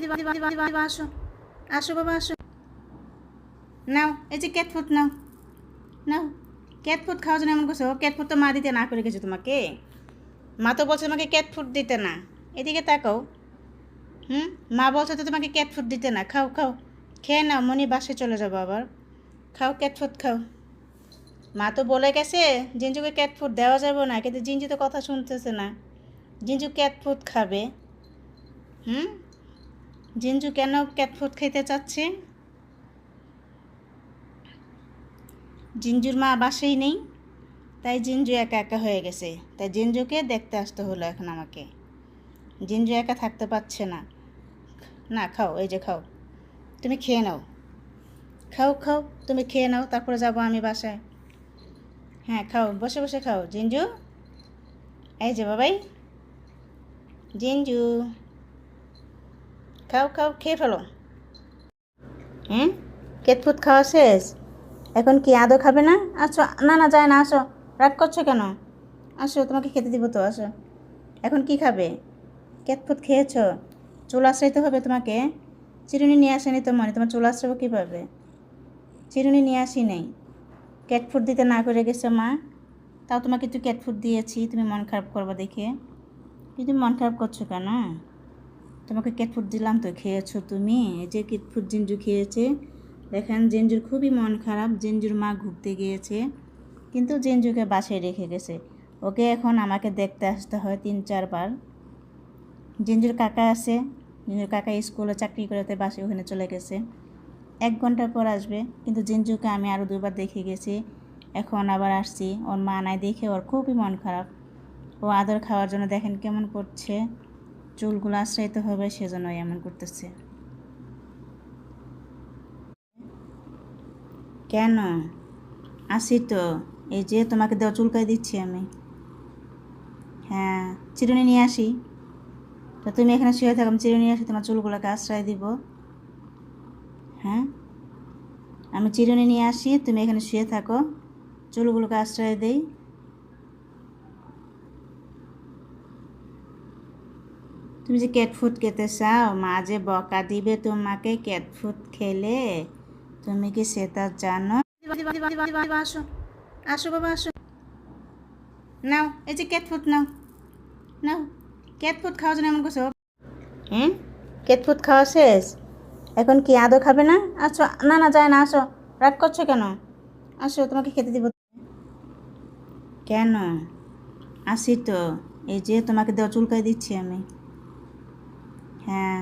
আসো আসো বাবা আসো। নাও এই যে ক্যাট ফুড নাও, নাও ক্যাট ফুড খাওয়ার জন্য এমন করছো। ক্যাট ফুড তো মা দিতে না করে গেছে তোমাকে। মা তো বলছে তোমাকে ক্যাট ফুড দিতে না। এদিকে তাকাও। মা বলছে তো তোমাকে ক্যাট ফুড দিতে না। খাও খাও, খেয়ে নাও, মনি বাসায় চলে যাবো আবার। খাও ক্যাট ফুড খাও। মা তো বলে গেছে জিঞ্জুকে ক্যাট ফুড দেওয়া যাবে না, কিন্তু জিঞ্জু তো কথা শুনতেছে না। জিঞ্জু ক্যাট ফুড খাবে। হুম জিঞ্জু কেন ক্যাট ফুড খেতে চাচ্ছে? জিঞ্জুর মা বাসায় নেই, তাই জিঞ্জু একা একা হয়ে গেছে। তাই জিঞ্জুকে দেখতে আসতে হলো এখন আমাকে। জিঞ্জু একা থাকতে পারছে না। না খাও, এই যে খাও, তুমি খেয়ে নাও। খাও খাও, তুমি খেয়ে নাও, তারপরে যাবো আমি বাসায়। হ্যাঁ খাও, বসে বসে খাও জিঞ্জু। এই যে বাবাই, জিঞ্জু খাও খাও, খেয়ে ফেলো। হ্যাঁ, কেতফুত খাওয়া শেষ? এখন কি আদৌ খাবে না? আসো, না না যায় না, আসো। রাগ করছো কেন? আসো, তোমাকে খেতে দিব তো, আসো। এখন কি খাবে? কেতফুত খেয়েছো? চুল আশ্রাইতে হবে তোমাকে। চিরুনি নিয়ে আসেনি তো মনে, তোমার চুল আশ্রাবো কীভাবে? চিরুনি নিয়ে আসি নেই। ক্যাট ফুড দিতে না করে গেছে মা, তাও তোমাকে একটু ক্যাট ফুড দিয়েছি, তুমি মন খারাপ করবো দেখে। কিন্তু মন খারাপ করছো কেন? তোমাকে ক্যাট ফুড দিলাম তো, খেয়েছো তুমি। এই যে ক্যাট ফুড জিঞ্জু খেয়েছে। দেখেন জিঞ্জুর খুবই মন খারাপ। জিঞ্জুর মা ঘুরতে গিয়েছে, কিন্তু জিঞ্জুকে বাসায় রেখে গেছে। ওকে এখন আমাকে দেখতে আসতে হয় 3-4 বার। জিঞ্জুর কাকা আছে, জিঞ্জুর কাকা স্কুলে চাকরি করতে বাসে ওখানে চলে গেছে। 1 ঘন্টা পর আসবে, কিন্তু জিঞ্জুকে আমি আরও 2 বার দেখে গেছি। এখন আবার আসছি, ওর মা নাই দেখে ওর খুবই মন খারাপ। ও আদর খাওয়ার জন্য দেখেন কেমন করছে, চুলগুলো আশ্রাইতে হবে সেজন্য এমন করতেছে। কেন? আসি তো, এই যে তোমাকে দেওয়া চুলকাই দিচ্ছি আমি। হ্যাঁ, চিরুনি নিয়ে আসি তো, তুমি এখানে শুয়ে থাকো, আমি চিরুনি নিয়ে আসি, তোমার চুলগুলোকে আশ্রয় দিব। হ্যাঁ, আমি চিরুনি নিয়ে আসি, তুমি এখানে শুয়ে থাকো, চুলগুলোকে আশ্রয় দেই। তুমি যে ক্যাট ফুড খেতে চাও, মা যে বকা দিবে তোমাকে ক্যাট ফুড খেলে, তুমি কি সেটা জানো? আসো আসো বাবা আসো। নাও এই যে ক্যাট ফুড নাও, নাও ক্যাট ফুড খাওয়ার জন্য এমন করছো। হ্যাঁ, ক্যাট ফুড খাওয়া শেষ? এখন কি আদৌ খাবে না? আসো, না না যায় না, আসো। রাগ করছো কেন? আসো, তোমাকে খেতে দিব। কেন? আসি তো, এই যে তোমাকে দেওয়া চুলকাই দিচ্ছি আমি। হ্যাঁ।